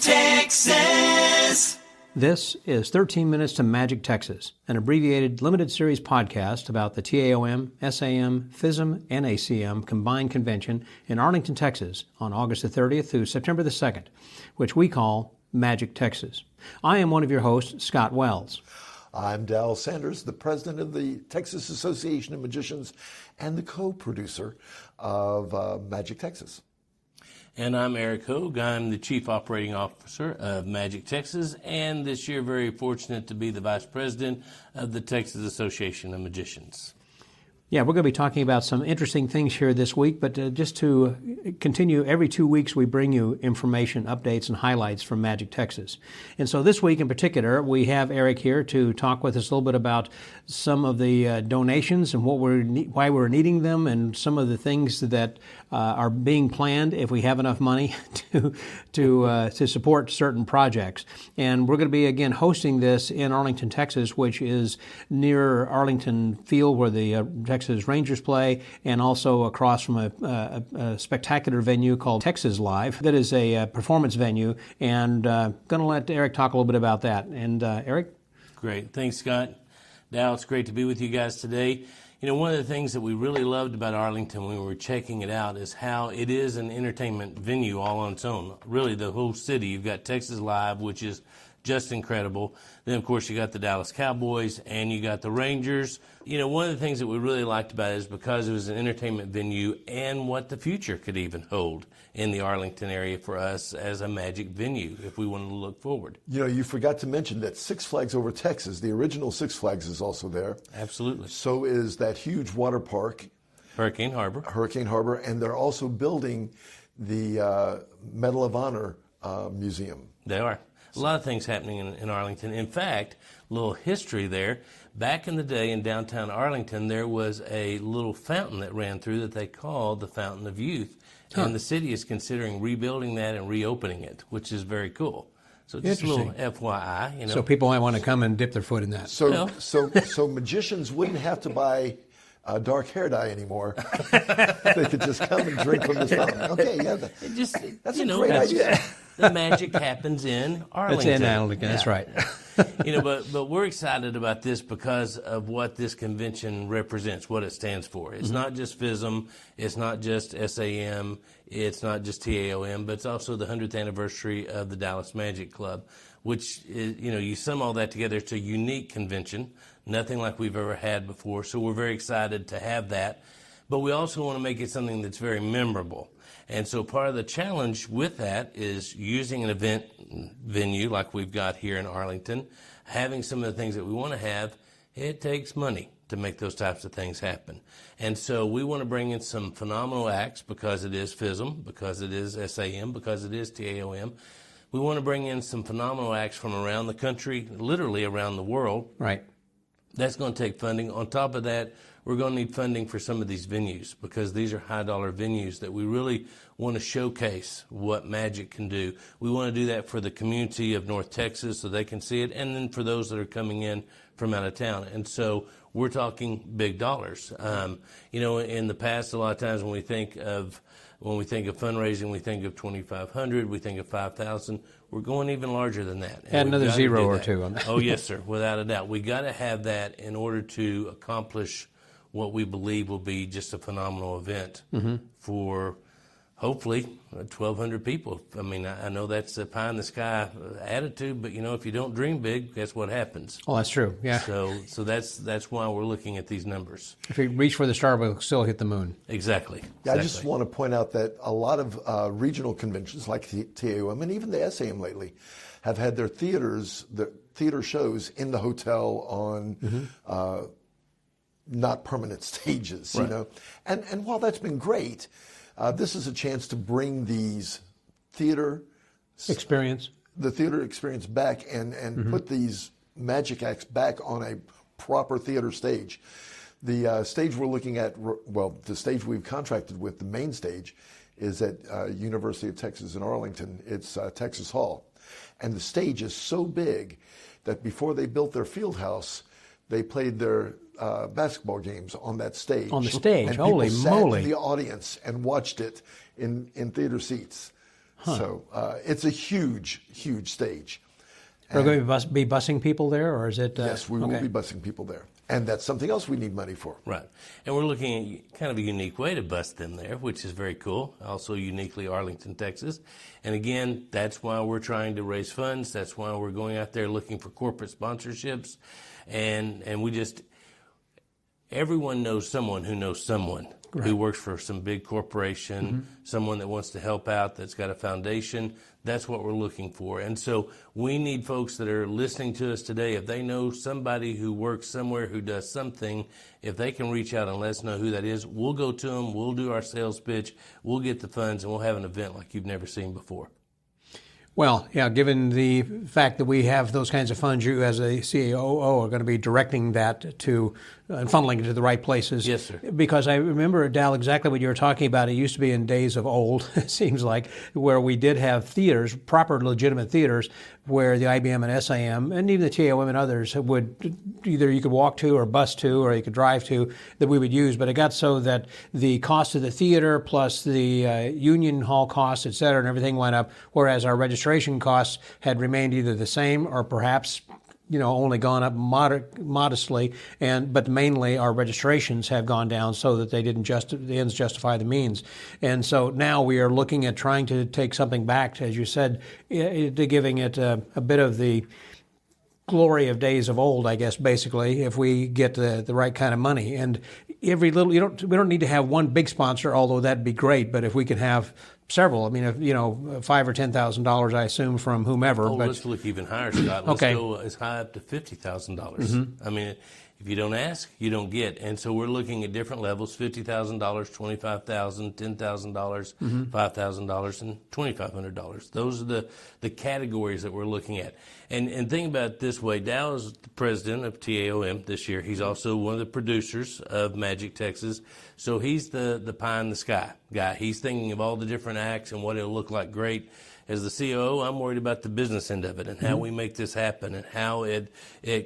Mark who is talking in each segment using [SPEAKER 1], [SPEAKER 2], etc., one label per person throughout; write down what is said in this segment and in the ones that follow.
[SPEAKER 1] Texas.
[SPEAKER 2] This is 13 Minutes to Magic Texas, an abbreviated limited series podcast about the TAOM, SAM, FISM, and ACM combined convention in Arlington, Texas on August the 30th through September the 2nd, which we call Magic Texas. I am one of your hosts, Scott Wells.
[SPEAKER 3] I'm Dal Sanders, the president of the Texas Association of Magicians and the co-producer of Magic Texas.
[SPEAKER 4] And I'm Eric Hogue. I'm the Chief Operating Officer of Magic Texas, and this year very fortunate to be the Vice President of the Texas Association of Magicians.
[SPEAKER 2] Yeah, we're going to be talking about some interesting things here this week, but just to continue, every 2 weeks we bring you information, updates, and highlights from Magic Texas. And so this week in particular, we have Eric here to talk with us a little bit about some of the donations and why we're needing them, and some of the things that are being planned if we have enough money to support certain projects. And we're going to be again hosting this in Arlington, Texas, which is near Arlington Field where the Texas Rangers play, and also across from a spectacular venue called Texas Live. That is a performance venue, and going to let Eric talk a little bit about that. And Eric?
[SPEAKER 4] Great. Thanks, Scott. Dal, it's great to be with you guys today. You know, one of the things that we really loved about Arlington when we were checking it out is how it is an entertainment venue all on its own. Really, the whole city. You've got Texas Live, which is just incredible. Then, of course, you got the Dallas Cowboys and you got the Rangers. You know, one of the things that we really liked about it is because it was an entertainment venue and what the future could even hold in the Arlington area for us as a Magic venue if we wanted to look forward.
[SPEAKER 3] You know, you forgot to mention that Six Flags Over Texas, the original Six Flags, is also there.
[SPEAKER 4] Absolutely.
[SPEAKER 3] So is that huge water park,
[SPEAKER 4] Hurricane Harbor, and they're also building the Medal of Honor Museum. They are. A lot of things happening in Arlington. In fact, a little history there. Back in the day in downtown Arlington, there was a little fountain that ran through that they called the Fountain of Youth. And the city is considering rebuilding that and reopening it, which is very cool. So just a little FYI. You know.
[SPEAKER 2] So people might want to come and dip their foot in that.
[SPEAKER 3] So magicians wouldn't have to buy dark hair dye anymore. They could just come and drink from this fountain. Okay, yeah. That's a great idea.
[SPEAKER 4] The magic happens in Arlington.
[SPEAKER 2] It's in Arlington, that's right.
[SPEAKER 4] You know, but we're excited about this because of what this convention represents, what it stands for. It's not just FISM, it's not just SAM, it's not just TAOM, but it's also the 100th anniversary of the Dallas Magic Club, which is, you know, you sum all that together, it's a unique convention, nothing like we've ever had before. So we're very excited to have that. But we also want to make it something that's very memorable. And so part of the challenge with that is using an event venue like we've got here in Arlington, having some of the things that we want to have. It takes money to make those types of things happen. And so we want to bring in some phenomenal acts because it is FISM, because it is SAM, because it is TAOM. We want to bring in some phenomenal acts from around the country, literally around the world.
[SPEAKER 2] Right.
[SPEAKER 4] That's going to take funding. On top of that, we're going to need funding for some of these venues because these are high-dollar venues that we really want to showcase what Magic can do. We want to do that for the community of North Texas so they can see it, and then for those that are coming in from out of town. And so we're talking big dollars. You know, in the past, a lot of times when we think of fundraising, we think of $2,500, we think of $5,000. We're going even larger than that.
[SPEAKER 2] Add another zero or two on that.
[SPEAKER 4] Oh, yes, sir, without a doubt. We got to have that in order to accomplish what we believe will be just a phenomenal event for hopefully 1,200 people. I mean, I know that's a pie in the sky attitude, but you know, if you don't dream big, guess what happens?
[SPEAKER 2] Oh, that's true. Yeah.
[SPEAKER 4] So that's why we're looking at these numbers.
[SPEAKER 2] If we reach for the star, we'll still hit the moon.
[SPEAKER 4] Exactly.
[SPEAKER 3] Yeah, I just want to point out that a lot of regional conventions like TAOM and even the SAM lately have had their theater shows in the hotel on not permanent stages, you know. And while that's been great, this is a chance to bring these theater experience back and put these magic acts back on a proper theater stage. The stage we're looking at, well, the stage we've contracted with, the main stage, is at University of Texas in Arlington. It's Texas Hall. And the stage is so big that before they built their field house, they played their basketball games on that stage.
[SPEAKER 2] On the stage,
[SPEAKER 3] and
[SPEAKER 2] holy
[SPEAKER 3] people
[SPEAKER 2] moly.
[SPEAKER 3] sat in the audience and watched it in theater seats. So it's a huge, huge stage.
[SPEAKER 2] Are we going to be busing people there, or is it?
[SPEAKER 3] Yes, we will be busing people there. And that's something else we need money for.
[SPEAKER 4] Right. And we're looking at kind of a unique way to bus them there, which is very cool. Also uniquely Arlington, Texas. And again, that's why we're trying to raise funds. That's why we're going out there looking for corporate sponsorships. And we just, everyone knows someone who knows someone. Right. Who works for some big corporation, someone that wants to help out, that's got a foundation. That's what we're looking for. And so we need folks that are listening to us today, if they know somebody who works somewhere who does something, if they can reach out and let us know who that is, we'll go to them, we'll do our sales pitch, we'll get the funds, and we'll have an event like you've never seen before.
[SPEAKER 2] Well, yeah, given the fact that we have those kinds of funds, you as a CAOO are going to be directing that to and funneling it to the right places.
[SPEAKER 4] Yes, sir.
[SPEAKER 2] Because I remember, Dal, exactly what you were talking about. It used to be in days of old, it seems like, where we did have theaters, proper legitimate theaters, where the IBM and SAM and even the TAOM and others would either you could walk to or bus to or you could drive to that we would use. But it got so that the cost of the theater plus the union hall costs, et cetera, and everything went up, whereas our registration costs had remained either the same or perhaps only gone up modestly, but mainly our registrations have gone down so that they didn't the ends justify the means. And so now we are looking at trying to take something back, as you said, to giving it a bit of the glory of days of old, I guess, basically, if we get the right kind of money. And every little, we don't need to have one big sponsor, although that'd be great, but if we could have several, I mean, if, $5,000 or $10,000, I assume, from whomever.
[SPEAKER 4] But let's look even higher, Scott. Let's go as high up to $50,000. I mean, if you don't ask, you don't get. And so we're looking at different levels: $50,000, $25,000, $10,000, $5,000, and $2,500. Those are the categories that we're looking at. And think about it this way: Dow is the president of TAOM this year. He's also one of the producers of Magic Texas. So he's the pie in the sky guy. He's thinking of all the different acts and what it'll look like great. As the COO, I'm worried about the business end of it and how we make this happen and how it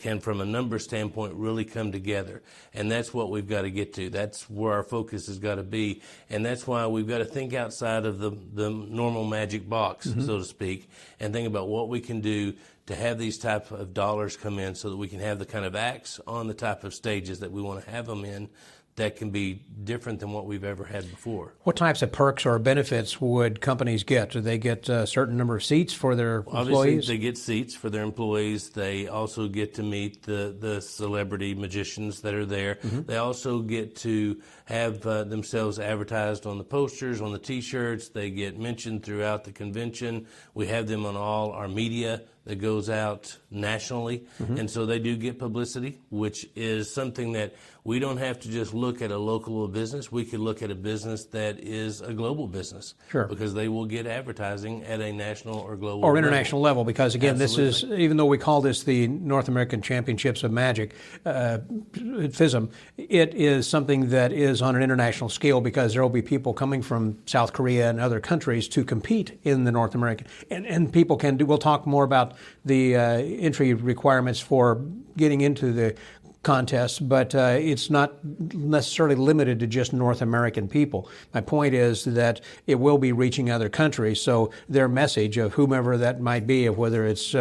[SPEAKER 4] can, from a number standpoint, really come together. And that's what we've got to get to. That's where our focus has got to be. And that's why we've got to think outside of the normal magic box, so to speak, and think about what we can do to have these type of dollars come in so that we can have the kind of acts on the type of stages that we want to have them in that can be different than what we've ever had before.
[SPEAKER 2] What types of perks or benefits would companies get? Do they get a certain number of seats for their employees?
[SPEAKER 4] Obviously, they get seats for their employees. They also get to meet the celebrity magicians that are there. They also get to have themselves advertised on the posters, on the T-shirts. They get mentioned throughout the convention. We have them on all our media that goes out nationally. And so they do get publicity, which is something that we don't have to just look at a local business. We could look at a business that is a global business.
[SPEAKER 2] Sure.
[SPEAKER 4] Because they will get advertising at a national or global
[SPEAKER 2] or international level. Because again,
[SPEAKER 4] Absolutely.
[SPEAKER 2] This is, even though we call this the North American Championships of Magic, FISM, it is something that is on an international scale because there will be people coming from South Korea and other countries to compete in the North American. And people can do, we'll talk more about the entry requirements for getting into the contest, but it's not necessarily limited to just North American people. My point is that it will be reaching other countries, so their message of whomever that might be, of whether it's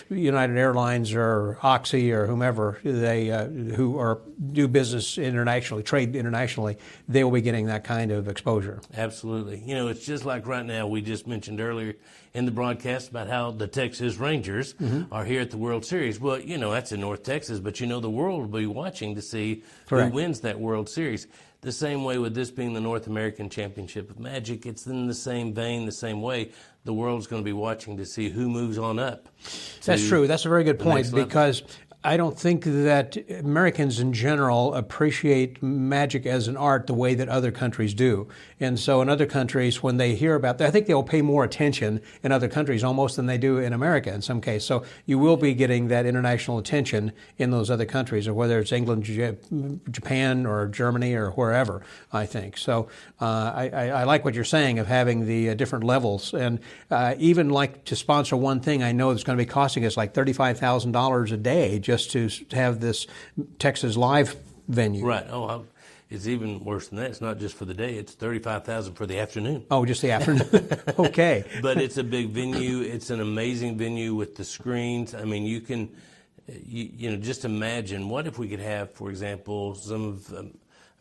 [SPEAKER 2] United Airlines or Oxy or whomever, they who do business internationally, trade internationally, they will be getting that kind of exposure.
[SPEAKER 4] Absolutely. It's just like right now, we just mentioned earlier in the broadcast about how the Texas Rangers are here at the World Series. Well, that's in North Texas, but the world will be watching to see
[SPEAKER 2] Correct.
[SPEAKER 4] who wins that World Series. The same way with this being the North American Championship of Magic, it's in the same vein, the same way. The world's going to be watching to see who moves on up.
[SPEAKER 2] That's true. That's a very good point, because I don't think that Americans in general appreciate magic as an art the way that other countries do. And so in other countries, when they hear about that, I think they'll pay more attention in other countries almost than they do in America in some case. So you will be getting that international attention in those other countries, or whether it's England, Japan, or Germany, or wherever, I think. So I like what you're saying of having the different levels. And even like to sponsor one thing, I know it's going to be costing us like $35,000 a day just to have this Texas Live venue.
[SPEAKER 4] Right. Oh, it's even worse than that. It's not just for the day; it's $35,000 for the afternoon.
[SPEAKER 2] Oh, just the afternoon. Okay.
[SPEAKER 4] But it's a big venue. It's an amazing venue with the screens. I mean, you can, you know, just imagine what if we could have, for example, some of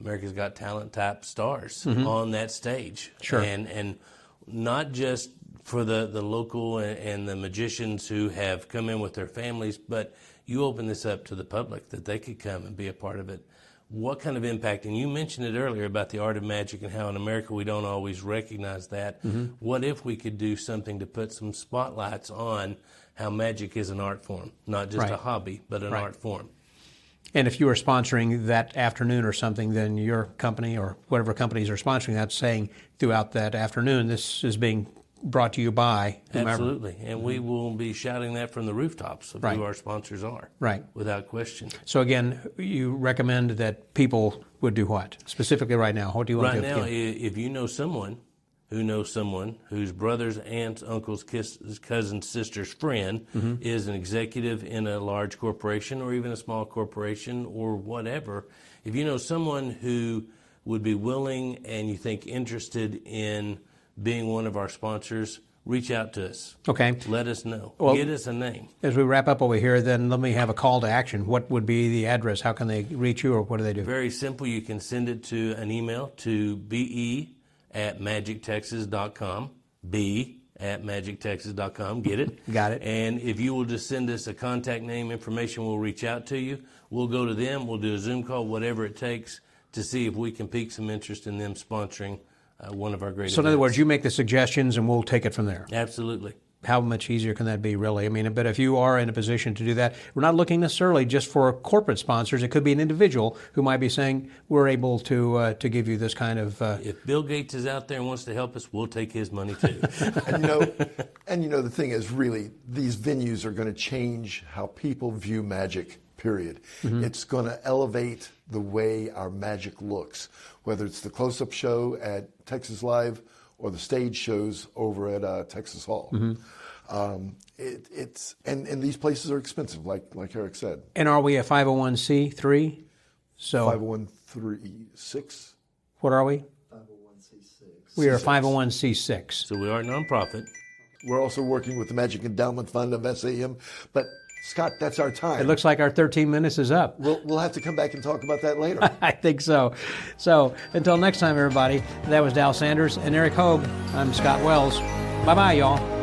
[SPEAKER 4] America's Got Talent type stars on that stage.
[SPEAKER 2] Sure.
[SPEAKER 4] And not just for the local and the magicians who have come in with their families, but you open this up to the public that they could come and be a part of it. What kind of impact, and you mentioned it earlier about the art of magic and how in America we don't always recognize that. What if we could do something to put some spotlights on how magic is an art form, not just a hobby, but an art form?
[SPEAKER 2] And if you are sponsoring that afternoon or something, then your company or whatever companies are sponsoring that, saying throughout that afternoon, this is being brought to you by whomever.
[SPEAKER 4] Absolutely. And we will be shouting that from the rooftops of who our sponsors are.
[SPEAKER 2] Right.
[SPEAKER 4] Without question.
[SPEAKER 2] So again, you recommend that people would do what? Specifically right now, what do you want
[SPEAKER 4] Right
[SPEAKER 2] to do?
[SPEAKER 4] now, if you know someone who knows someone whose brother's, aunts, uncles, cousin's, sister's friend is an executive in a large corporation or even a small corporation or whatever, if you know someone who would be willing and you think interested in being one of our sponsors, reach out to us.
[SPEAKER 2] Okay.
[SPEAKER 4] Let us know.
[SPEAKER 2] Well,
[SPEAKER 4] get us a name.
[SPEAKER 2] As we wrap up over here, then let me have a call to action. What would be the address? How can they reach you, or what do they do?
[SPEAKER 4] Very simple. You can send it to an email to be@magictexas.com. be@magictexas.com. Get it?
[SPEAKER 2] Got it.
[SPEAKER 4] And if you will just send us a contact name information, we'll reach out to you. We'll go to them. We'll do a Zoom call, whatever it takes, to see if we can pique some interest in them sponsoring one of our great
[SPEAKER 2] So in other words, you make the suggestions and we'll take it from there.
[SPEAKER 4] Absolutely.
[SPEAKER 2] How much easier can that be, really? I mean, but if you are in a position to do that, we're not looking necessarily just for corporate sponsors. It could be an individual who might be saying, we're able to give you this kind of...
[SPEAKER 4] If Bill Gates is out there and wants to help us, we'll take his money too.
[SPEAKER 3] And the thing is, really, these venues are going to change how people view magic, period. It's going to elevate the way our magic looks, whether it's the close-up show at Texas Live or the stage shows over at Texas Hall. It's these places are expensive, like Eric said.
[SPEAKER 2] And are we a 501c3? So
[SPEAKER 3] 501(c)(6).
[SPEAKER 2] What are we?
[SPEAKER 1] 501c6.
[SPEAKER 2] We are a 501c6.
[SPEAKER 4] So we are a nonprofit.
[SPEAKER 3] We're also working with the Magic Endowment Fund of SAM. But Scott, that's our time.
[SPEAKER 2] It looks like our 13 minutes is up.
[SPEAKER 3] We'll have to come back and talk about that later.
[SPEAKER 2] I think so. So until next time, everybody, that was Dal Sanders and Eric Hogue. I'm Scott Wells. Bye-bye, y'all.